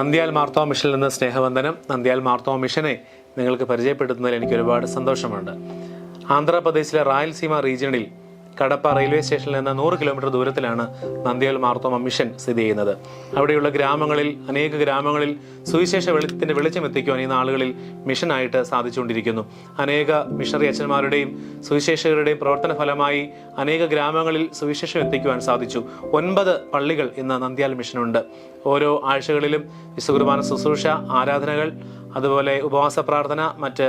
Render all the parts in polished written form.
നന്ദ്യാൽ മാർത്തോമ മിഷനിൽ നിന്ന് സ്നേഹവന്ദനം. നന്ദ്യാൽ മാർത്തോമ മിഷനെ നിങ്ങൾക്ക് പരിചയപ്പെടുത്തുന്നതിൽ എനിക്ക് ഒരുപാട് സന്തോഷമുണ്ട്. ആന്ധ്രാപ്രദേശിലെ റായൽസീമ റീജിയണിൽ കടപ്പ റെയിൽവേ സ്റ്റേഷനിൽ നിന്ന് 100 കിലോമീറ്റർ ദൂരത്തിലാണ് നന്ദ്യാൽ മാർത്തോമ മിഷൻ സ്ഥിതി ചെയ്യുന്നത്. അവിടെയുള്ള അനേക ഗ്രാമങ്ങളിൽ സുവിശേഷ വെളിച്ചത്തിന്റെ വെളിച്ചം എത്തിക്കുവാൻ ഈ നാളുകളിൽ മിഷനായിട്ട് സാധിച്ചുകൊണ്ടിരിക്കുന്നു. അനേക മിഷണറി അച്ഛന്മാരുടെയും സുവിശേഷകരുടെയും പ്രവർത്തന ഫലമായി അനേക ഗ്രാമങ്ങളിൽ സുവിശേഷം എത്തിക്കുവാൻ സാധിച്ചു. 9 പള്ളികൾ ഇന്ന് നന്ദ്യാൽ മിഷനുണ്ട്. ഓരോ ആഴ്ചകളിലും വിശുദ്ധ ശുശ്രൂഷ, ആരാധനകൾ, അതുപോലെ ഉപവാസ പ്രാർത്ഥന, മറ്റ്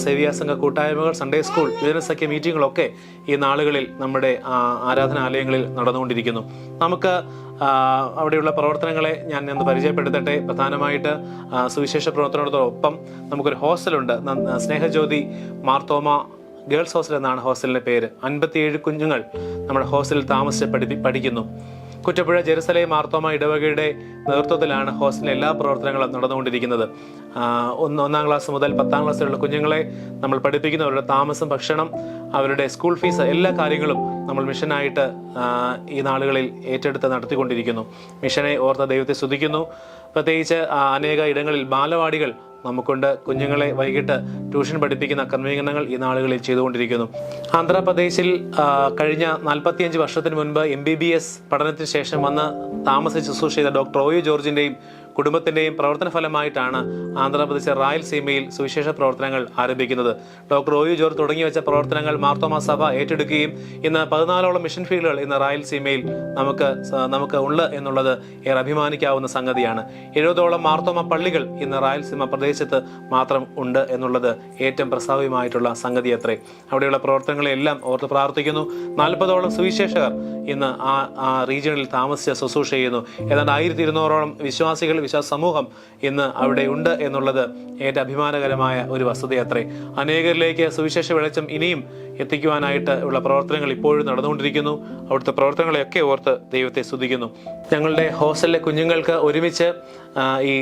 സേവ്യാസംഘ കൂട്ടായ്മകൾ, സൺഡേ സ്കൂൾ, യുവജനസഖ്യ മീറ്റിങ്ങുകളൊക്കെ ഈ നാളുകളിൽ നമ്മുടെ ആരാധനാലയങ്ങളിൽ നടന്നുകൊണ്ടിരിക്കുന്നു. നമുക്ക് അവിടെയുള്ള പ്രവർത്തനങ്ങളെ ഞാൻ ഒന്ന് പരിചയപ്പെടുത്തട്ടെ. പ്രധാനമായിട്ട് സുവിശേഷ പ്രവർത്തനത്തോടൊപ്പം നമുക്കൊരു ഹോസ്റ്റലുണ്ട്. സ്നേഹജ്യോതി മാർത്തോമ ഗേൾസ് ഹോസ്റ്റൽ എന്നാണ് ഹോസ്റ്റലിന്റെ പേര്. 57 കുഞ്ഞുങ്ങൾ നമ്മുടെ ഹോസ്റ്റലിൽ താമസിച്ച് പഠിക്കുന്നു. കുറ്റപ്പുഴ ജെറുസലേം മാർത്തോമ ഇടവകയുടെ നേതൃത്വത്തിലാണ് ഹോസ്റ്റലിലെ എല്ലാ പ്രവർത്തനങ്ങളും നടന്നുകൊണ്ടിരിക്കുന്നത്. 1-ാം ക്ലാസ് മുതൽ 10-ാം ക്ലാസ്സിലുള്ള കുഞ്ഞുങ്ങളെ നമ്മൾ പഠിപ്പിക്കുന്നു. അവരുടെ താമസം, ഭക്ഷണം, അവരുടെ സ്കൂൾ ഫീസ്, എല്ലാ കാര്യങ്ങളും നമ്മൾ മിഷനായിട്ട് ഈ നാളുകളിൽ ഏറ്റെടുത്ത് നടത്തിക്കൊണ്ടിരിക്കുന്നു. മിഷനെ ഓർത്ത ദൈവത്തെ സ്തുതിക്കുന്നു. പ്രത്യേകിച്ച് അനേക ഇടങ്ങളിൽ ബാലവാടികൾ നമുക്കുണ്ട്. കുഞ്ഞുങ്ങളെ വൈകിട്ട് ട്യൂഷൻ പഠിപ്പിക്കുന്ന ക്രമീകരണങ്ങൾ ഈ നാളുകളിൽ ചെയ്തുകൊണ്ടിരിക്കുന്നു. ആന്ധ്രാപ്രദേശിൽ കഴിഞ്ഞ 45 വർഷത്തിന് മുൻപ് MBBS പഠനത്തിന് ശേഷം വന്ന് താമസിച്ച് ശുശ്രൂഷ ചെയ്ത ഡോക്ടർ OU ജോർജിന്റെയും കുടുംബത്തിന്റെയും പ്രവർത്തന ഫലമായിട്ടാണ് ആന്ധ്രാപ്രദേശ് റായൽസീമയിൽ സുവിശേഷ പ്രവർത്തനങ്ങൾ ആരംഭിക്കുന്നത്. ഡോക്ടർ OU ജോർജ് തുടങ്ങി വെച്ച പ്രവർത്തനങ്ങൾ മാർത്തോമ സഭ ഏറ്റെടുക്കുകയും ഇന്ന് 14ഓളം മിഷൻ ഫീൽഡുകൾ ഇന്ന് റായൽസീമയിൽ നമുക്ക് ഉണ്ട് എന്നുള്ളത് ഏറെ അഭിമാനിക്കാവുന്ന സംഗതിയാണ്. 70ഓളം മാർത്തോമ പള്ളികൾ ഇന്ന് റായൽസീമ പ്രദേശത്ത് മാത്രം ഉണ്ട് എന്നുള്ളത് ഏറ്റവും പ്രസ്താവ്യമായിട്ടുള്ള സംഗതി അത്രേ. അവിടെയുള്ള പ്രവർത്തനങ്ങളെല്ലാം ഓർത്ത് പ്രാർത്ഥിക്കുന്നു. 40ഓളം സുവിശേഷകർ ഇന്ന് ആ റീജിയണിൽ താമസിച്ച് ശുശ്രൂഷ ചെയ്യുന്നു. ഏതാണ്ട് 1200ഓളം വിശ്വാസികൾ, വിശ്വാസ സമൂഹം ഇന്ന് അവിടെ ഉണ്ട് എന്നുള്ളത് ഏറ്റവും അഭിമാനകരമായ ഒരു വസ്തുതയത്രേ. അനേകരിലേക്ക് സുവിശേഷ വെളിച്ചം ഇനിയും എത്തിക്കുവാനായിട്ട് ഉള്ള പ്രവർത്തനങ്ങൾ ഇപ്പോഴും നടന്നുകൊണ്ടിരിക്കുന്നു. അവിടുത്തെ പ്രവർത്തനങ്ങളെയൊക്കെ ഓർത്ത് ദൈവത്തെ സ്തുതിക്കുന്നു. ഞങ്ങളുടെ ഹോസ്റ്റലിലെ കുഞ്ഞുങ്ങൾക്ക് ഒരുമിച്ച് ഈ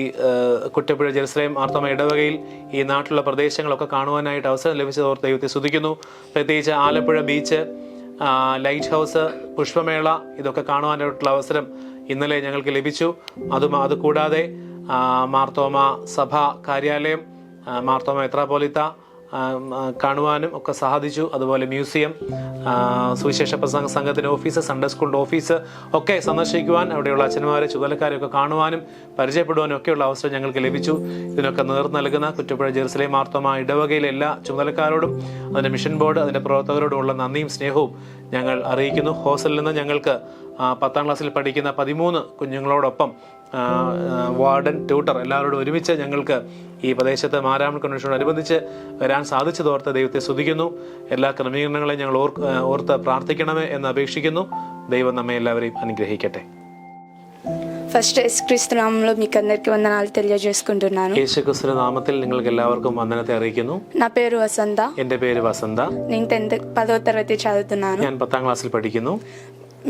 കുറ്റപ്പുഴ ജെറുസലേം മാർത്തോമ ഇടവകയിൽ ഈ നാട്ടിലുള്ള പ്രദേശങ്ങളൊക്കെ കാണുവാനായിട്ട് അവസരം ലഭിച്ചത് ഓർത്ത് ദൈവത്തെ സ്തുതിക്കുന്നു. പ്രത്യേകിച്ച് ആലപ്പുഴ ബീച്ച്, ലൈറ്റ് ഹൗസ്, പുഷ്പമേള, ഇതൊക്കെ കാണുവാനായിട്ടുള്ള അവസരം ഇന്നലെ ഞങ്ങൾക്ക് ലഭിച്ചു. അതുകൂടാതെ മാർത്തോമ സഭ കാര്യാലയം, മാർത്തോമ മെത്രാപ്പോലീത്ത കാണുവാനും ഒക്കെ സാധിച്ചു. അതുപോലെ മ്യൂസിയം, സുവിശേഷ പ്രസംഗ സംഘത്തിന്റെ ഓഫീസ്, സൺഡേ സ്കൂളിന്റെ ഓഫീസ് ഒക്കെ സന്ദർശിക്കുവാൻ, അവിടെയുള്ള അച്ഛന്മാരെ, ചുമതലക്കാരെയൊക്കെ കാണുവാനും പരിചയപ്പെടുവാനും ഒക്കെയുള്ള അവസരം ഞങ്ങൾക്ക് ലഭിച്ചു. ഇതിനൊക്കെ നേതൃത്വം നൽകുന്ന കുറ്റപ്പുഴ ജെറുസലേം മാർത്തോമ ഇടവകയിലെ എല്ലാ ചുമതലക്കാരോടും അതിന്റെ മിഷൻ ബോർഡ്, അതിന്റെ പ്രവർത്തകരോടുമുള്ള നന്ദിയും സ്നേഹവും ഞങ്ങൾ അറിയിക്കുന്നു. ഹോസ്റ്റലിൽ നിന്ന് ഞങ്ങൾക്ക് 10ാം ക്ലാസ്സിൽ പഠിക്കുന്ന 13 കുഞ്ഞുങ്ങളോടൊപ്പം വാർഡൻ, ട്യൂട്ടർ എല്ലാവരോടും ഒരുമിച്ച് ഞങ്ങൾക്ക് ഈ പ്രദേശത്ത് മാരാമൺ കൺവെൻഷനോടനുബന്ധിച്ച് വരാൻ സാധിച്ചതോർത്ത് ദൈവത്തെ സ്തുതിക്കുന്നു. എല്ലാ ക്രമീകരണങ്ങളെയും ഞങ്ങൾ ഓർത്ത് പ്രാർത്ഥിക്കണമേ എന്ന് അപേക്ഷിക്കുന്നു. ദൈവം നമ്മെ എല്ലാവരെയും അനുഗ്രഹിക്കട്ടെ. ఫస్ట్ యేసుక్రీస్తు నామంలో మీకు అందరికీ వందనాలు తెలియజేసుకుంటున్నాను. యేసుక్రీస్తు నామത്തിൽ നിങ്ങൾക്ക് എല്ലാവർക്കും വന്ദനത്തെ അറിയിക്കുന്നു. నా పేరు వసంత. എൻ്റെ പേര് വസന്ത. నేను 10వ తరగతి చదువుతున్నాను. ഞാൻ 10ാം ക്ലാസ്സിൽ പഠിക്കുന്നു.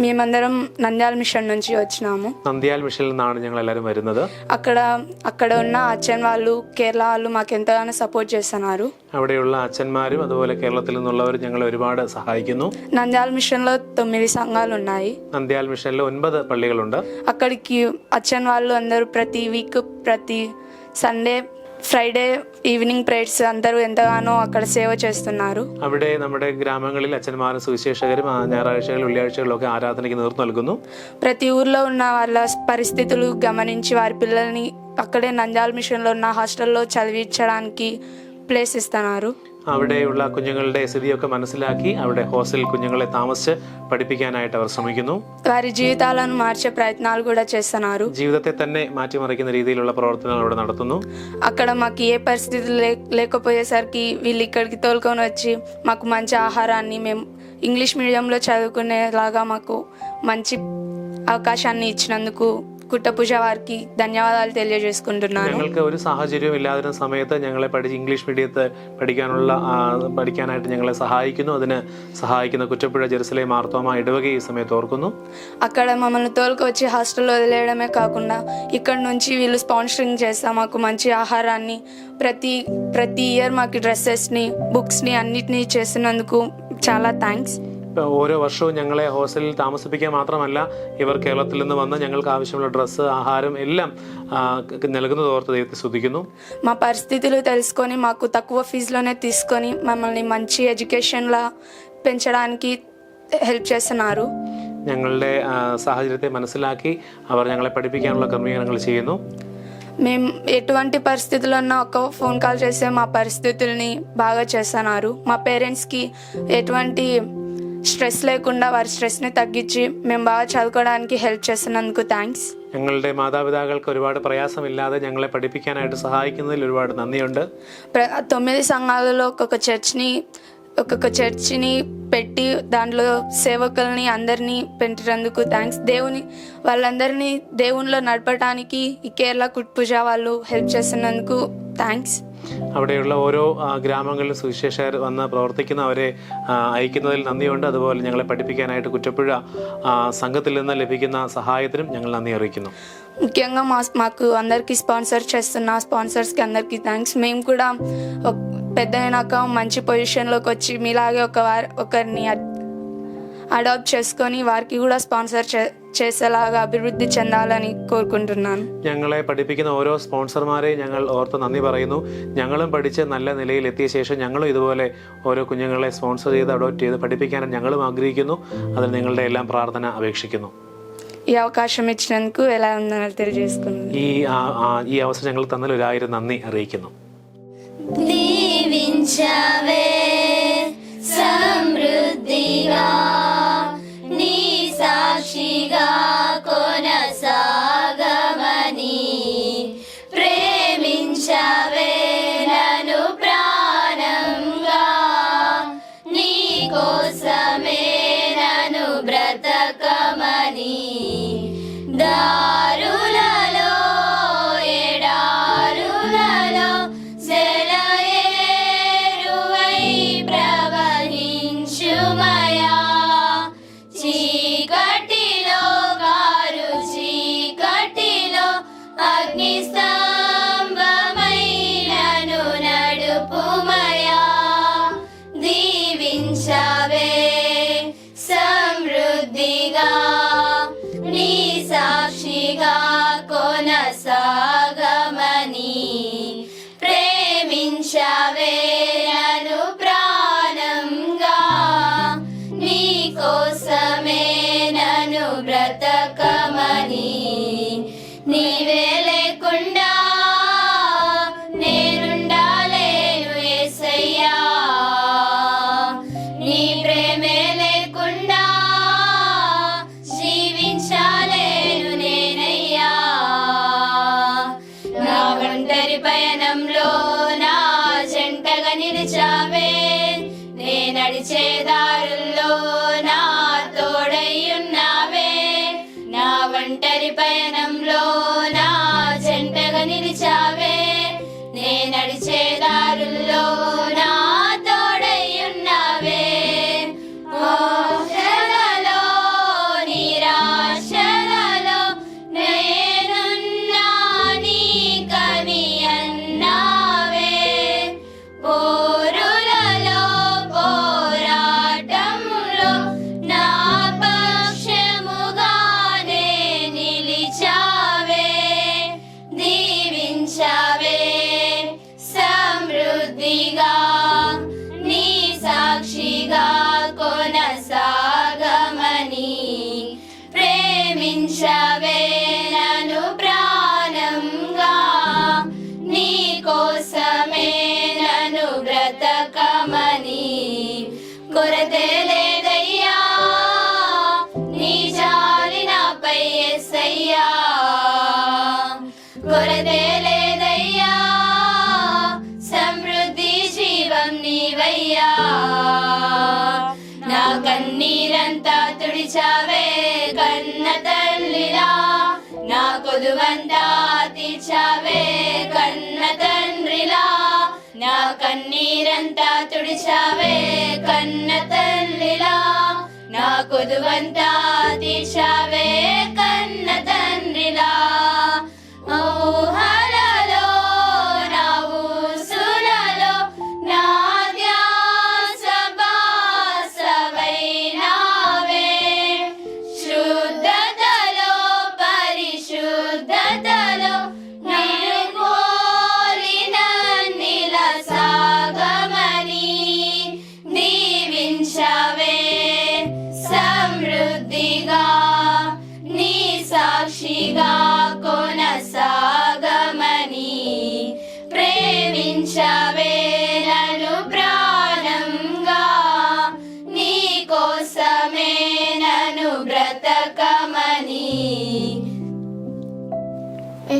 మేమందరం నంద్యాల మిషన్ నుంచి వచ్చినాము. నంద్యాల మిషన్ నిന്നാണ് ഞങ്ങൾ എല്ലാവരും വരുന്നത്. అక్కడ ఉన్న అచ్చన్ వాళ్ళు, కేరళ వాళ్ళు మాకు ఎంతగానో సపోర్ట్ చేస్తున్నారు. അവിടെയുള്ള അച്ഛന്മാരും അതുപോലെ കേരളത്തിൽ നിന്നുള്ളവരും ഞങ്ങളെ ഒരുപാട് സഹായിക്കുന്നു. నంద్యాల మిషన్ లో 9 సంఘాలు ఉన్నాయి. నంద్యాల మిషన్ లో 9 పള്ളികളുണ്ട്. అక్కడికి అచ్చన్ వాళ్ళు అందరూ ప్రతి వీక్, ప్రతి సండే, ഫ്രൈഡേ ഈവനിങ് പ്രേയേഴ്സ് అందరూ ఎంతగానో అక్కడ సేవ చేస్తున్నారు. അവിടെ നമ്മുടെ ഗ്രാമങ്ങളിൽ അച്ഛന്മാരും സുവിശേഷകരും ഞായറാഴ്ചകളും വെള്ളിയാഴ്ചകളും ഒക്കെ ആരാധനയ്ക്ക് നേതൃത്വം നൽകുന്നു. ప్రతి ఊర్లో ఉన్న వాళ్ళ పరిస్థితులు గమనించి వారి పిల్లల్ని అక్కడే నంద్యాల మిషన్లో ఉన్న హాస్టల్లో చదివించడానికి ప్లేస్ ఇస్తున్నారు. അവിടെയുള്ള കുഞ്ഞുങ്ങളുടെ സ്ഥിതിയൊക്കെ മനസ്സിലാക്കി അവിടെ ഹോസ്റ്റലിൽ കുഞ്ഞുങ്ങളെ താമസിച്ച് പഠിപ്പിക്കാനായിട്ട് അവർ ശ്രമിക്കുന്നു. వారి జీవితాలను మార్చే ప్రయత్నాలు కూడా చేస్తున్నారు. ജീവിതത്തെ തന്നെ മാറ്റിമറിക്കുന്ന രീതിയിലുള്ള പ്രവർത്തനങ്ങൾ അവിടെ നടത്തുന്നു. అక్కడ మాకు ఏ పరిస్థితులు లేకపోయేసరికి వీళ్ళు ఇక్కడికి తోలుకొని వచ్చి మాకు మంచి ఆహారాన్ని, మేము ఇంగ్లీష్ మీడియంలో చదువుకునేలాగా మాకు మంచి అవకాశాన్ని ഇచ్చినందుకు കുട്ടപ്പുഴ വാർക്ക് ധന്യവാദാలు తెలియజేసుకుంటున్నాను. ഞങ്ങൾക്ക് ഒരു സാഹചര്യവും ഇല്ലാതിരുന്ന സമയത്ത് ഞങ്ങളെ ഇംഗ്ലീഷ് മീഡിയത്തിൽ പഠിക്കാനായിട്ട് ഞങ്ങളെ സഹായിക്കുന്നു. അതിന് സഹായിക്കുന്ന കുറ്റപ്പുഴ ജെറുസലേം മാർത്തോമ ഇടവക ఈ సమയത്ത് ఓర్ക്കുന്നു. అక్కడ మమ్మల్ని తోలుకొచ్చి హాస్టల్లో వదిలేయడమే కాకుండా ఇక్కడ నుంచి వీళ్ళు స్పాన్సరింగ్ చేస్తా మాకు మంచి ఆహారాన్ని, ప్రతి ఇయర్ మాకు డ్రెస్సెస్ని, బుక్స్ని అన్నిటినీ చేస్తున్నందుకు చాలా థ్యాంక్స్. ഓരോ വർഷവും ഞങ്ങളെ ഹോസ്റ്റലിൽ താമസിപ്പിക്കാൻ മാത്രമല്ല, ఇవర్ కేరళത്തിൽ നിന്ന് వన్న ഞങ്ങൾക്ക് ఆവശ്యముల డ్రెస్, ఆహారం ఎల్లం నెలగునది ఓర్త దైవത്തെ స్తుతిക്കുന്നു. మా పరిస్థితులు తెలుసుకొని మాకు తక్కువ ఫీజులోనే తీసుకొని మమ్మల్ని మంచి ఎడ్యుకేషన్లా పెంచడానికి హెల్ప్ చేస్తున్నారు. ഞങ്ങളുടെ സാഹചര്യത്തെ മനസ്സിലാക്കി അവർ ഞങ്ങളെ പഠിപ്പിക്കാനുള്ള ക്രമീകരണങ്ങൾ ചെയ്യുന്നു. మేము ఎటువంటి పరిస్థితుల్లో ఉన్నా ఒక ఫోన్ కాల్ చేస్తే మా పరిస్థితుల్ని బాగా చేస్తున్నారు. మా పేరెంట్స్కి ఎటువంటి స్ట్రెస్ లేకుండా వారి స్ట్రెస్ని తగ్గించి మేము బాగా చదువుకోవడానికి హెల్ప్ చేస్తున్నందుకు థ్యాంక్స్. ഞങ്ങളുടെ മാതാപിതാക്കൾക്ക് ഒരുപാട് പ്രയാസമില്ലാതെ ഞങ്ങളെ പഠിപ്പിക്കാനായിട്ട് സഹായിക്കുന്നതിൽ ഒരുപാട് നന്ദിയുണ്ട്. 9 సంఘాలలో ఒక్కొక్క చర్చిని పెట్టి దాంట్లో సేవకుల్ని అందరినీ పెట్టినందుకు థ్యాంక్స్. వాళ్ళందరినీ దేవునిలో నడపడానికి ఈ కేరళ కుట్పూజ వాళ్ళు హెల్ప్ చేస్తున్నందుకు థ్యాంక్స్. അവിടെയുള്ള ഓരോ ഗ്രാമങ്ങളിലും സുവിശേഷകർ വന്ന് പ്രവർത്തിക്കുന്നവരെ അയക്കുന്നതിൽ നന്ദിയുണ്ട്. അതുപോലെ ഞങ്ങളെ പഠിപ്പിക്കാനായിട്ട് കുറ്റപ്പുഴ സംഘത്തിൽ നിന്ന് ലഭിക്കുന്ന സഹായത്തിനും ഞങ്ങൾ നന്ദി അറിയിക്കുന്നു. ముఖ్యంగా మాకు అందరికీ స్పాన్సర్ చేస్తున్న స్పాన్సర్స్కి అందరికీ థ్యాంక్స్. మేము కూడా పెద్ద అయినాక మంచి పొజిషన్లోకి వచ్చి మీలాగే ఒకరిని అడాప్ట్ చేసుకొని వారికి కూడా స్పాన్సర్ చేసేలాగా అభివృద్ధి చెందాలని కోరుకుంటున్నాను. ഞങ്ങളെ പഠിപ്പിക്കുന്ന ഓരോ സ്പോൺസർമാരെയും ഞങ്ങൾ ഓർത്ത് നന്ദി പറയുന്നു. ഞങ്ങളും പഠിച്ച് നല്ല നിലയിൽ എത്തിയ ശേഷം ഞങ്ങളും ഇതുപോലെ ഓരോ കുഞ്ഞുങ്ങളെ സ്പോൺസർ ചെയ്ത് അഡോപ്റ്റ് ചെയ്ത് പഠിപ്പിക്കാനും ഞങ്ങളും ആഗ്രഹിക്കുന്നു. അതിൽ നിങ്ങളുടെ എല്ലാം പ്രാർത്ഥന അപേക്ഷിക്കുന്നു. ఈ అవకాశం ఇచ్చినందుకు ఎలా ఉందని తెలియజేసుకున్నాను. ఈ అవసరం ഞങ്ങൾ തന്നതിൽ 1000 നന്ദി അറിയിക്കുന്നു. దీవించవే సమృద్ధిగా నీ సాక్షిగా కొనసాగమని ప్రేమించవే నన్ను ప్రాణంగా నీ కోసమే నన్ను బ్రతకమని దారులలో ఎడారులలో సెలయేరువై ప్రవహించుమయా చీకటిలో కారు చీకటిలో అగ్నిస్తంభమై నన్ను నడుపుమయా దీవించవే సమృద్ధిగా నీ సాక్షిగా కొనసాగమని ప్రేమించవే నన్ను ప్రాణంగా నీ కోసమే నన్ను బ్రతకమని నీవే లేకుండా నేనుండాలేను యేసయ్యా నీ ప్రేమే లేకుండా జీవించాలేను నేనయ్యా నా ఒంటరి పయనంలో నా జంటగా నిలిచావే నే నడిచే దారుల్లో నా తోడయ్యున్నావే నా ఒంటరి పయనంలో నా జంటగా నిలిచావే నే నడిచే దారుల్లో నా తోడయ్యున్నావే ఓహలలో నిరాశలలో నేనున్నా నీకని అన్నావే పోరులలో పోరాటంలో నా పక్షముగానే నిలిచావే దీవించావే సమృద్ధిగా నీ సాక్షిగా కొనసాగమని ప్రేమించవే నన్ను ప్రాణంగా నీ కోసమే నన్ను బ్రతకమని కొరతే లేదయ్యా నీ జాలి నాపై యేసయ్యా కొరతే లేదయ్యా సమృద్ధి జీవం నీవయ్యా నా కన్నీరంతా తుడిచావే కన్న తల్లిలా నా కొదువంతా తీర్చావే కన్న తండ్రిలా నా కన్నీరంతా తుడిచావే కన్న తల్లిలా నా కొదువంతా తీర్చావే కన్న తండ్రిలా ఊహలలో నా ఊసులలో నా ధ్యాస బాసవైనా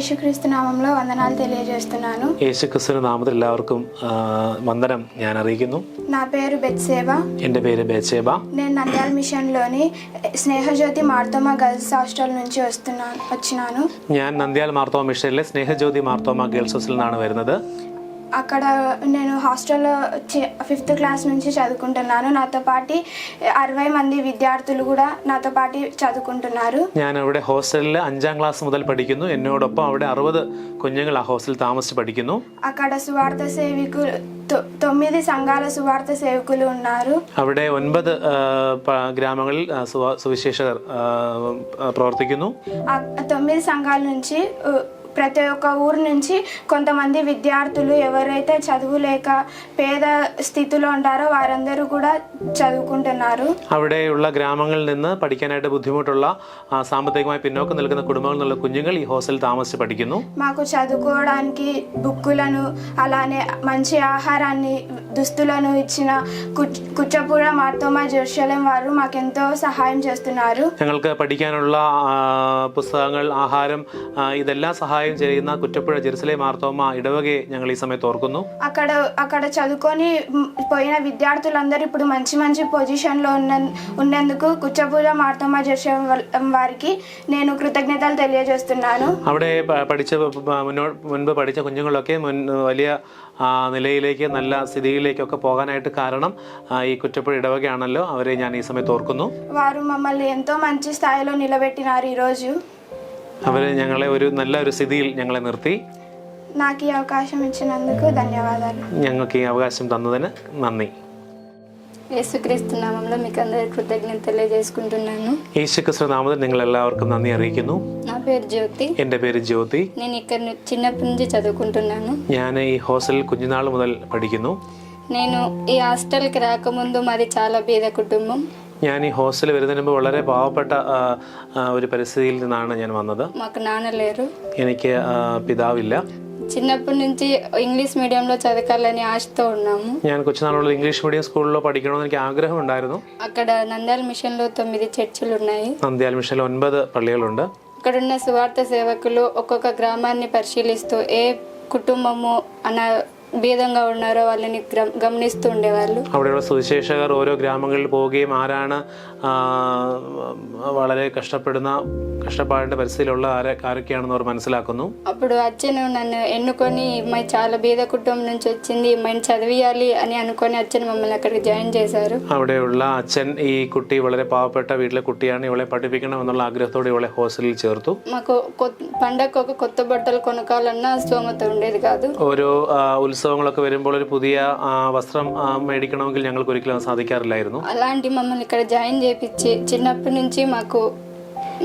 యేసుక్రీస్తు నామంలో వందనాలు తెలియజేస్తున్నాను. യേശുക്രിസ്തുവിന്റെ നാമത്തിൽ എല്ലാവർക്കും വന്ദനം ഞാൻ അറിയിക്കുന്നു. నా పేరు బెత్సేబ. എൻ്റെ പേര് ബേത്ശേബ. నేను నంద్యాల మిషన్లోని స్నేహజ్యోతి మార్తోమా గర్ల్స్ హాస్టల్ నుంచి వచ్చినాను. ഞാൻ നന്ദ്യാൽ മാർത്തോമ മിഷനിലെ സ്നേഹജ്യോതി മാർത്തോമ ഗേൾസ് ഹോസ്റ്റലിൽ നിന്നാണ് വരുന്നത്. అక్కడ నేను హాస్టల్లో 5th క్లాస్ నుంచి చదువుకుంటున్నాను. నాతో పాటు 60 మంది విద్యార్థులు కూడా నాతో పాటు చదువుకుంటున్నారు. ഞാൻ അവിടെ ഹോസ്റ്റലിൽ 5ാം ക്ലാസ് മുതൽ പഠിക്കുന്നു. എന്നോടൊപ്പം അവിടെ 60 കുഞ്ഞുങ്ങൾ ആ ഹോസ്റ്റലിൽ താമസിച്ച് പഠിക്കുന്നു. అక్కడ సువార్త సేవకులు 9 సంఘాల సువార్త సేవకులు ఉన్నారు. അവിടെ 9 ഗ്രാമങ്ങളിൽ സുവിശേഷകർ പ്രവർത്തിക്കുന്നു. 9 సంఘాల నుంచి ప్రతి ఒక్క ఊరు నుంచి కొంతమంది విద్యార్థులు ఎవరైతే చదువు లేక పేద స్థితిలో ఉంటారో వారందరూ కూడా చదువుకుంటున్నారు. അവിടെയുള്ള ഗ്രാമങ്ങളിൽ നിന്ന് പഠിക്കാനായിട്ട് ബുദ്ധിമുട്ടുള്ള സാമ്പത്തികമായി പിന്നോക്കം നിൽക്കുന്ന കുടുംബങ്ങളിൽ നിന്നുള്ള കുഞ്ഞുങ്ങൾ ഈ ഹോസ്റ്റലിൽ താമസിച്ച് പഠിക്കുന്നു. మాకు చదువుకోవడానికి బుక్కులను అలానే మంచి ఆహారాన్ని దుస్తులను ఇచ్చిన కుచ్చపూడ మార్తోమా జెరూసలేం వారు మాకెంతో సహాయం చేస్తున్నారు. ഞങ്ങൾക്ക് പഠിക്കാനുള്ള പുസ്തകങ്ങൾ, ആഹാരം, ഇതെല്ലാം സഹായം ചെയ്യുന്ന കുറ്റപ്പുഴ ജെറുസലേം മാർത്തോമ ഇടവകയെ ഞങ്ങൾ ഈ സമയത്ത് ഓർക്കുന്നു. అక్కడ చదువుకొని పోయిన విద్యార్థులందరూ ఇప్పుడు మంచి మంచి పొజిషన్లో ఉన్నందుకు కుచ్చపూజ మార్తోమా జెరూసలేం వారికి నేను కృతజ్ఞతలు తెలియజేస్తున్నాను. അവിടെ മുൻപ് പഠിച്ച കുഞ്ഞുങ്ങളൊക്കെ വലിയ നിലയിലേക്ക്, നല്ല സ്ഥിതിയിലേക്കൊക്കെ പോകാനായിട്ട് കാരണം ഈ കുറ്റപ്പുഴ ഇടവകയാണല്ലോ. അവരെ ഞാൻ ഈ സമയത്ത് ഓർക്കുന്നു. వారు మమ్మల్ని ఎంతో మంచి స్థాయిలో నిలబెట్టినారు. ఈరోజు അവർ ഞങ്ങളെ നല്ലൊരു സ്ഥിതിയിൽ ഞങ്ങളെ നിർത്തി. నాకు ఈ అవకాశం ఇచ్చినందుకు ధన్యవాదాలు. ഞങ്ങൾക്ക് ഈ അവകാശം തന്നതിന് നന്ദി. యేసుక్రీస్తు నామంలో మీకు అందరికీ కృతజ్ఞత తెలియజేసుకుంటున్నాను. യേശുക്രിസ്തു നാമത്തിൽ നിങ്ങൾ എല്ലാവർക്കും നന്ദി അറിയിക്കുന്നു. నా పేరు జ్యోతి. എൻ്റെ പേര് ജ്യോതി. నేను ఇక్కడ చిన్నప్పటి నుంచి చదువుకుంటున్నాను. ഞാൻ ഈ ഹോസ്റ്റലിൽ കുഞ്ഞുനാൾ മുതൽ പഠിക്കുന്നു. నేను ఈ హాస్టల్కి రాకముందు మాది చాలా పేద కుటుంబం. ഞാൻ ഈ ഹോസ്റ്റലിൽ വരുന്നതിന് മുമ്പ് വളരെ പാവപ്പെട്ട ഒരു പരിസ്ഥിതിയിൽ നിന്നാണ് ഞാൻ വന്നത്. మాకు నాన్న లేరు. എനിക്ക് പിതാവില്ല. చిన్నప్పటి నుంచి ఇంగ్లీష్ మీడియంలో చదవాలని ఆశతో ఉన్నాము. ഞാൻ കൊച്ചുനാളുള്ള ഇംഗ്ലീഷ് മീഡിയം സ്കൂളിലോ പഠിക്കണമെന്ന് എനിക്ക് ആഗ്രഹം ഉണ്ടായിരുന്നു. అక్కడ నంద్యాల మిషన్లో 9 చర్చిలు ఉన్నాయి. നന്ദ്യാൽ മിഷനിൽ 9 పള്ളികളുണ്ട്. అక్కడున్న సువార్త సేవకులు ఒక్కొక్క గ్రామాన్ని పరిశీలిస్తూ ఏ కుటుంబము ഭേദംగా ఉన్నారో వాళ్ళని గమనిస్తూ ఉండేవాళ్ళు. അവിടെയുള്ള സുവിശേഷകർ ഓരോ ഗ്രാമങ്ങളിൽ പോവുകയും ആരാണ് വളരെ కష్టపాడిన పరిస్థితిలో ఆరొക്കെയാണെന്ന് അവർ മനസ്സിലാക്കുന്നു. అప్పుడు అచ్చను నన్ను ఎన్నుకొని అమ్మాయి చాలా బీద కుటుంబం నుంచి వచ్చింది, అమ్మాయిని చదివియాలి అని అనుకొని అచ్చను మమ్మల్ని అక్కడికి జాయిన్ చేశారు. അവിടെയുള്ള അച്ഛൻ ഈ കുട്ടി വളരെ പാവപ്പെട്ട വീട്ടിലെ കുട്ടിയാണ്, ഇവളെ പഠിപ്പിക്കണം എന്നുള്ള ആഗ്രഹത്തോടെ ഇവളെ ഹോസ്റ്റലിൽ ചേർത്തു. మాకు పండగకు ఒక కొత్త బట్టలు కొనుక్కోవాలన్నా స్తోమత ఉండేది కాదు. ഓരോ ഉത്സവങ്ങളൊക്കെ വരുമ്പോൾ ഒരു പുതിയ വസ്ത്രം മേടിക്കണമെങ്കിൽ ഞങ്ങൾക്ക് ഒരിക്കലും സാധിക്കാറില്ലായിരുന്നു. అలాంటి మమ్మల్ని ఇక్కడ జాయిన్ చేయించి చిన్నప్పటి నుంచి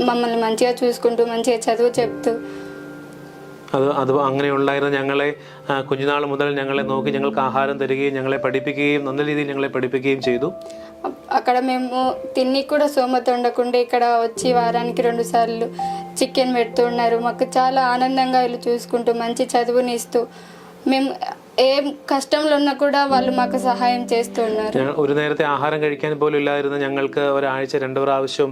మమ్మల్ని మంచిగా చూసుకుంటూ మంచిగా చదువు చెప్తూ അത് അങ്ങനെ ഉണ്ടായിരുന്ന ഞങ്ങളെ കുഞ്ഞുനാൾ മുതൽ ഞങ്ങളെ നോക്കി ഞങ്ങൾക്ക് ആഹാരം തരികയും ഞങ്ങളെ പഠിപ്പിക്കുകയും നല്ല രീതിയിൽ ഞങ്ങളെ പഠിപ്പിക്കുകയും ചെയ്തു. అక్కడ మేము తిని కూడా స్తోమత ఉండకుండా ఇక్కడ వచ్చి వారానికి 2 సార్లు చికెన్ పెడుతూ ఉన్నారు. మాకు చాలా ఆనందంగా వీళ్ళు చూసుకుంటూ మంచి చదువుని ఇస్తూ మేము ఏ కష్టంలో ఉన్నా కూడా వాళ్ళు మాకు സഹായം చేస్తూ ఉన్నారు. ഒരു നേരത്തെ ആഹാരം കഴിക്കാൻ പോലും ഇല്ലായിരുന്ന ഞങ്ങൾക്ക് ഒരാഴ്ച 2 പ്രാവശ്യം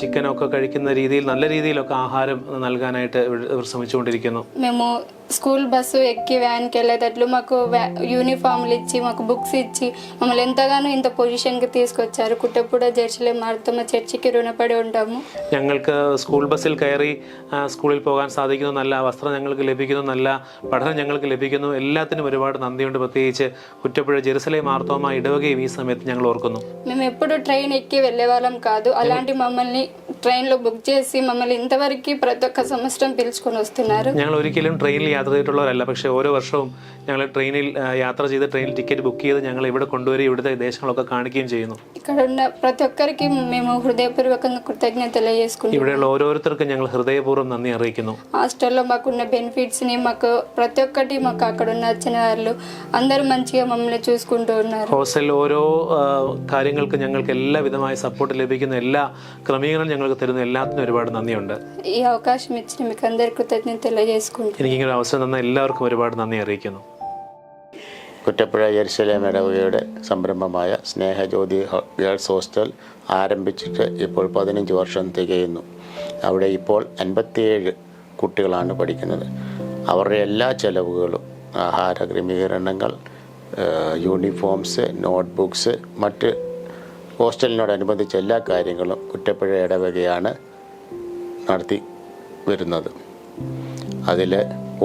ചിക്കനൊക്കെ കഴിക്കുന്ന രീതിയിൽ നല്ല രീതിയിലൊക്കെ ആഹാരം നൽകാനായിട്ട് ഇവർ ശ്രമിച്ചുകൊണ്ടിരിക്കുന്നു. మేము స్కూల్ బస్సు ఎక్కి వ్యాన్కి వెళ్ళేటట్లు మాకు యూనిఫామ్లు ఇచ్చి మాకు బుక్స్ ఇచ్చి మమ్మల్ని ఎంతగానో ఇంత పొజిషన్కి తీసుకొచ్చారు. కుట్టపూడ జెరూసలేం మార్తోమ చర్చికి రుణపడి ఉంటాము. ഞങ്ങൾക്ക് സ്കൂൾ ബസ്സിൽ കയറി സ്കൂളിൽ പോകാൻ സാധിക്കുന്നു, നല്ല വസ്ത്രം ഞങ്ങൾക്ക് ലഭിക്കുന്നു, നല്ല പഠനം ഞങ്ങൾക്ക് ലഭിക്കുന്നു. എല്ലാത്തിനും ഒരുപാട് നന്ദിയുണ്ട്. പ്രത്യേകിച്ച് കുറ്റപ്പുഴ ജെറുസലേം മാർത്തോമ ഇടവകയും ഈ സമയത്ത് ഞങ്ങൾ ഓർക്കുന്നു. మేము ఎప్పుడు ట్రైన్ ఎక్కి వెళ్ళే వాళ్ళం కాదు. అలాంటి మమ్మల్ని ట్రైన్లో బుక్ చేసి మమ్మల్ని ఇంతవరకు ప్రతి ఒక్క సంవత్సరం పిలుచుకొని వస్తున్నారు. ഞങ്ങൾ ഒരിക്കലും ട്രെയിനിൽ യാത്ര ചെയ്തിട്ടുള്ളവരല്ല, പക്ഷേ ഓരോ വർഷവും ഞങ്ങൾ ട്രെയിനിൽ യാത്ര ചെയ്ത് ട്രെയിനിൽ ടിക്കറ്റ് ബുക്ക് ചെയ്ത് ഞങ്ങൾ ഇവിടെ കൊണ്ടുവരികയും ഇവിടുത്തെ ദേശങ്ങളൊക്കെ കാണിക്കുകയും ചെയ്യുന്നു. ఇక్కడ ఉన్న ప్రతి ఒక్కరికి మేము హృదయపూర్వకంగా కృతజ్ఞతలు తెలియజేసుకుంటున్నాం. ഇവിടെയുള്ള ഓരോരുത്തർക്കും ഞങ്ങൾ ഹൃദയപൂർവ്വം നന്ദി അറിയിക്കുന്നു. హాస్టల్లో మాకున్న బెనిఫిట్స్ని మాకు ప్రతి ఒక్కటి మాకు అక్కడ ఉన్న వచ్చిన వాళ్ళు అందరూ మంచిగా మమ్మల్ని చూసుకుంటూ ఉన్నారు. ഹോസ്റ്റലിൽ ഓരോ കാര്യങ്ങൾക്ക് ഞങ്ങൾക്ക് എല്ലാ വിധമായ സപ്പോർട്ട് ലഭിക്കുന്ന എല്ലാ ക്രമീകരണം ഞങ്ങൾക്ക് തരുന്ന എല്ലാത്തിനും ഒരുപാട് നന്ദിയുണ്ട്. ఈ అవకాశం ఇచ్చిన మీకు అందరి కృతజ్ఞతలు తెలియజేసుకుంటున్నాను. എനിക്കിങ്ങനെ അവസരം തന്ന എല്ലാവർക്കും ഒരുപാട് നന്ദി അറിയിക്കുന്നു. കുറ്റപ്പുഴ ജെറുസലേം ഇടവകയുടെ സംരംഭമായ സ്നേഹജ്യോതി ഗേൾസ് ഹോസ്റ്റൽ ആരംഭിച്ചിട്ട് ഇപ്പോൾ 15 വർഷം തികയുന്നു. അവിടെ ഇപ്പോൾ 57 കുട്ടികളാണ് പഠിക്കുന്നത്. അവരുടെ എല്ലാ ചെലവുകളും, ആഹാര ക്രമീകരണങ്ങൾ, യൂണിഫോംസ്, നോട്ട്ബുക്സ്, മറ്റ് ഹോസ്റ്റലിനോടനുബന്ധിച്ച എല്ലാ കാര്യങ്ങളും കുറ്റപ്പുഴ ഇടവകയാണ് നടത്തി വരുന്നത്. അതിൽ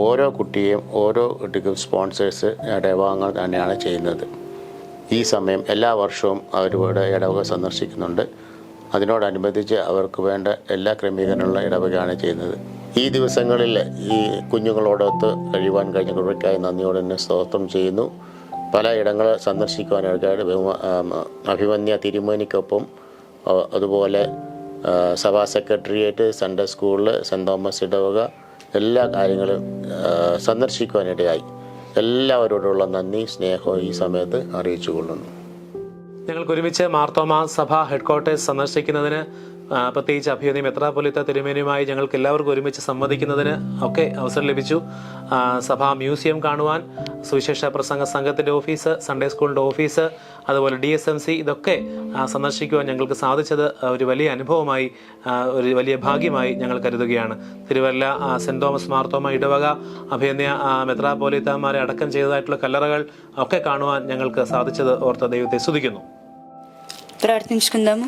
ഓരോ കുട്ടിയെയും ഓരോ കുട്ടിക്കും സ്പോൺസേഴ്സ് ഇടവകങ്ങൾ തന്നെയാണ് ചെയ്യുന്നത്. ഈ സമയം എല്ലാ വർഷവും അവരുടെ ഇടവക സന്ദർശിക്കുന്നുണ്ട്. അതിനോടനുബന്ധിച്ച് അവർക്ക് വേണ്ട എല്ലാ ക്രമീകരണങ്ങളും ഇടവകയാണ് ചെയ്യുന്നത്. ഈ ദിവസങ്ങളിൽ ഈ കുഞ്ഞുങ്ങളോടൊത്ത് കഴിയുവാൻ കഴിഞ്ഞ കൃപയ്ക്കായി നന്ദിയോടെ തന്നെ സ്തോത്രം ചെയ്യുന്നു. പല ഇടങ്ങൾ സന്ദർശിക്കുവാനായിട്ട് അഭിമന്യ തിരുമേനിക്കൊപ്പം, അതുപോലെ സഭാ സെക്രട്ടേറിയറ്റ്, സൺഡേ സ്കൂളിൽ, സെൻറ് തോമസ് ഇടവക എല്ലാ കാര്യങ്ങളും സന്ദർശിക്കുവാനിടയായി. എല്ലാവരോടുള്ള നന്ദി, സ്നേഹവും ഈ സമയത്ത് അറിയിച്ചു കൊള്ളുന്നു. ഞങ്ങൾക്ക് ഒരുമിച്ച് മാർത്തോമാ സഭ ഹെഡ്ക്വാർട്ടേഴ്സ് സന്ദർശിക്കുന്നതിന്, പ്രത്യേകിച്ച് അഭിമന്യ മെത്രാപ്പൊലീത്ത തിരുമേനിയുമായി ഞങ്ങൾക്ക് എല്ലാവർക്കും ഒരുമിച്ച് സംവദിക്കുന്നതിന് ഒക്കെ അവസരം ലഭിച്ചു. സഭാ മ്യൂസിയം കാണുവാൻ, സുവിശേഷ പ്രസംഗ സംഘത്തിൻ്റെ ഓഫീസ്, സൺഡേ സ്കൂളിൻ്റെ ഓഫീസ്, അതുപോലെ DSMC ഇതൊക്കെ സന്ദർശിക്കുവാൻ ഞങ്ങൾക്ക് സാധിച്ചത് ഒരു വലിയ അനുഭവമായി, ഒരു വലിയ ഭാഗ്യമായി ഞങ്ങൾ കരുതുകയാണ്. തിരുവല്ല സെൻറ് തോമസ് മാർത്തോമ ഇടവക അഭിമന്യ മെത്രാപ്പൊലീത്തമാരെ അടക്കം ചെയ്തതായിട്ടുള്ള കല്ലറകൾ ഒക്കെ കാണുവാൻ ഞങ്ങൾക്ക് സാധിച്ചത് ഓർത്ത് ദൈവത്തെ സ്തുതിക്കുന്നു. ప్రార్థించుకుందాము.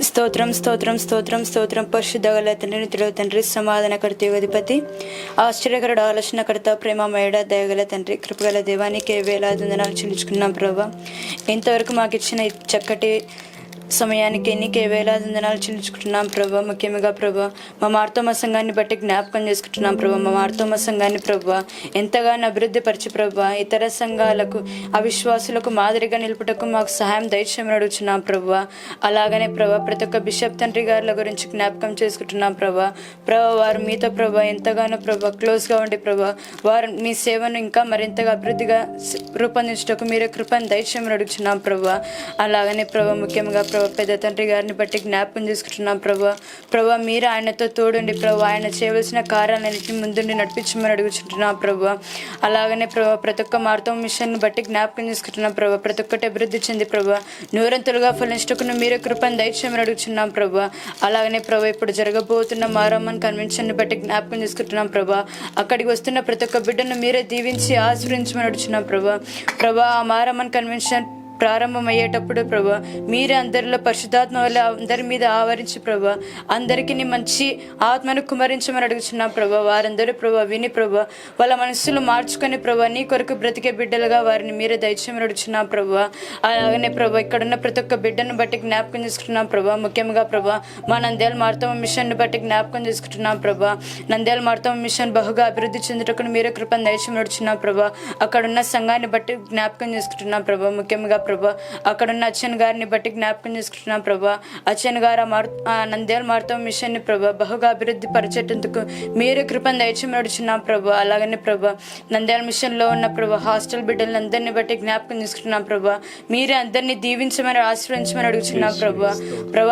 స్తోత్రం స్తోత్రం స్తోత్రం స్తోత్రం. పరిశుద్ధ గల తండ్రి, నిత్యుడగు తండ్రి, సమాధానకర్త, అధిపతి, ఆశ్చర్యకరుడు, ఆలోచనకర్త, ప్రేమమయుడ, దయగల తండ్రి, కృపగల దేవానికి వేలాది వందనాలు చెల్లించుకున్నాం ప్రభా. ఇంతవరకు మాకు ఇచ్చిన చక్కటి సమయానికి నీకే వేలాది వందనాలు చెల్లించుకుంటున్నాం ప్రభా. ముఖ్యంగా ప్రభా మా మార్తోమ సంఘాన్ని బట్టి జ్ఞాపకం చేసుకుంటున్నాం ప్రభా. మా మార్తోమ సంఘాన్ని ప్రభా ఎంతగానో అభివృద్ధి పరిచి ప్రభా ఇతర సంఘాలకు, అవిశ్వాసులకు మాదిరిగా నిలుపుటకు మాకు సహాయం దయచేయమని అడుగుతున్నాం ప్రభా. అలాగనే ప్రభా ప్రతి ఒక్క బిషప్ తండ్రి గారుల గురించి జ్ఞాపకం చేసుకుంటున్నాం ప్రభా. వారు మీతో ప్రభా ఎంతగానో ప్రభా క్లోజ్గా ఉండి ప్రభా వారు మీ సేవను ఇంకా మరింతగా అభివృద్ధిగా రూపొందించటకు మీరే కృపను దయచేయమని అడుగుతున్నాం ప్రభా. అలాగనే ప్రభా ముఖ్యంగా పెద్ద తండ్రి గారిని బట్టి జ్ఞాపకం చేసుకుంటున్నాం ప్రభా మీరు ఆయనతో తోడుండి ప్రభా ఆయన చేయవలసిన కార్యాలన్నింటినీ ముందుండి నడిపించమని అడుగుతుంటున్నాం ప్రభా. అలాగనే ప్రభా ప్రతి ఒక్క మార్తోమ మిషన్ బట్టి జ్ఞాపకం చేసుకుంటున్నాం ప్రభా. ప్రతి ఒక్కటి అభివృద్ధి చెంది ప్రభా నూరంతులుగా ఫలించటకును మీరే కృపను దయచేయమని అడుగుతున్నాం ప్రభా. అలాగనే ప్రభా ఇప్పుడు జరగబోతున్న మారమ్మన్ కన్వెన్షన్ బట్టి జ్ఞాపకం చేసుకుంటున్నాం ప్రభా. అక్కడికి వస్తున్న ప్రతి ఒక్క బిడ్డను మీరే దీవించి ఆశీర్వదించమని అడుగుతున్నాం ప్రభా. ఆ మారమ్మన్ కన్వెన్షన్ ప్రారంభమయ్యేటప్పుడు ప్రభా మీరే అందరిలో పరిశుద్ధాత్మ వల్ల అందరి మీద ఆవరించి ప్రభా అందరికీ నీ మంచి ఆత్మను కుమరించమని అడుగుతున్నాం ప్రభా. వారందరూ ప్రభా విని ప్రభా వాళ్ళ మనస్సులు మార్చుకొని ప్రభా నీ కొరకు బ్రతికే బిడ్డలుగా వారిని మీరే దయచేయమని అడుగుతున్నాం ప్రభా. అలాగనే ప్రభా ఇక్కడున్న ప్రతి ఒక్క బిడ్డను బట్టి జ్ఞాపకం చేసుకుంటున్నాం ప్రభా. ముఖ్యంగా ప్రభా మా నంద్యాల మార్తోమ మిషన్ బట్టి జ్ఞాపకం చేసుకుంటున్నాం ప్రభా. నంద్యాల మార్తోమ మిషన్ బహుగా అభివృద్ధి చెందుటకు మీరే కృపను దయచేయమని అడుగుతున్నాం ప్రభా. అక్కడున్న సంఘాన్ని బట్టి జ్ఞాపకం చేసుకుంటున్నాం ప్రభా. ముఖ్యంగా ప్రభా అక్కడున్న అచ్చన్ గారిని బట్టి జ్ఞాపకం చేసుకుంటున్నాం ప్రభా. అచ్చన్ గారు నంద్యాల మార్తోమ మిషన్ ని ప్రభా బహుగా అభివృద్ధి పరిచేటందుకు మీరే కృపను దయచేయమని అడుగుతున్నాం ప్రభా. అలాగనే ప్రభా నంద్యాల మిషన్ లో ఉన్న ప్రభా హాస్టల్ బిడ్డలందరినీ బట్టి జ్ఞాపకం చేసుకుంటున్నాం ప్రభా. మీరే అందరినీ దీవించమని ఆశీర్వదించమని అడుగుతున్నాం ప్రభా.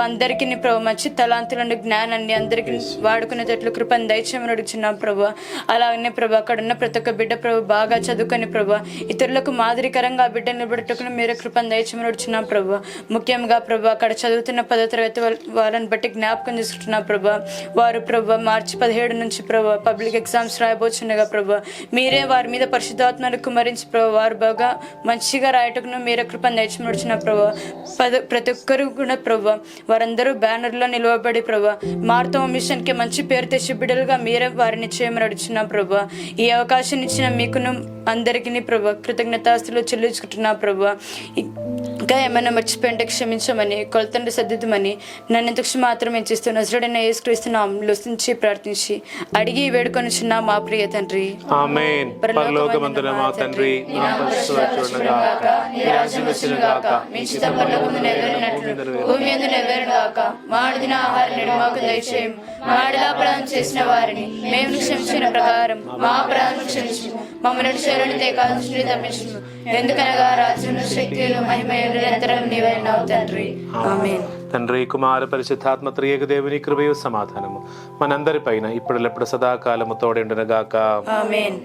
అందరికీ ప్రభా మంచి తలాంతులను, జ్ఞానాన్ని అందరికీ వాడుకునేటట్లు కృపను దయచేయమని అడుగుతున్నాం ప్రభా. అలాగనే ప్రభా అక్కడున్న ప్రతి ఒక్క బిడ్డ ప్రభా బాగా చదువుకొని ప్రభా ఇతరులకు మాదిరికరంగా బిడ్డ నిలబెట్టుకుని మీరే కృపను దయచేయమని అడుగుతున్నాం ప్రభా. ముఖ్యంగా ప్రభా అక్కడ చదువుతున్న 10వ తరగతి వాళ్ళని బట్టి జ్ఞాపకం చేసుకుంటున్నాం ప్రభా. వారు ప్రభా మార్చి 17 నుంచి ప్రభా పబ్లిక్ ఎగ్జామ్స్ రాయబోచుండగా ప్రభా మీరే వారి మీద పరిశుద్ధాత్మను కుమరించి ప్రభా వారు బాగా మంచిగా రాయటకును మీరే కృపను దయచేయమని అడుగుతున్నాం ప్రభా. ప్రతి ఒక్కరు కూడా ప్రభా వారందరూ బ్యానర్లో నిలవబడి ప్రభా మార్తోమ మిషన్కి మంచి పేరు తెచ్చి బిడ్డలుగా మీరే వారిని చేయమని అడుగుతున్నాం ప్రభా. ఈ అవకాశం ఇచ్చిన మీకును అందరికీ ప్రభా కృతజ్ఞతాస్తులు చెల్లించుకుంటున్నాం ప్రభా. ఇంకా ఏమైనా మర్చిపోయింటే క్షమించమని, కొలతండి సర్దిద్దుమని, నన్ను ఇంతకు మాత్రం ఎంచిస్తూ నజరుడైన యేసుక్రీస్తు నామములో స్తుతించి ప్రార్థించి అడిగి వేడుకొనుచున్నా మా ప్రియ తండ్రి. ఆమేన్. పరలోకమందున మా తండ్రి, నీ నామం పూజించబడునుగాక, నీ రాజ్యం వచ్చునుగాక, మీ చిత్తం పరలోకమందు నెరవేరినట్లు భూమి యందు నెరవేరునుగాక. మా అనుదిన ఆహారం నేడు మాకు దయచేయము. మా ఎడల అపరాధం చేసిన వారిని మేము క్షమించిన ప్రకారం మా అపరాధం క్షమించుము. మమ్మల్ని శరణితే కాదు తప్పించుము. ఎందుకనగా రాజ్యం, శక్తులు, మహిమ నిరంతరం నీవైనావు తండ్రి. ఆమేన్. తండ్రి, కుమార పరిశుద్ధాత్మ త్రియేక దేవుని కృపయు సమాధానము మనందరిపైన ఇప్పుడు సదాకాలము తోడేండునుగాక. ఆమేన్.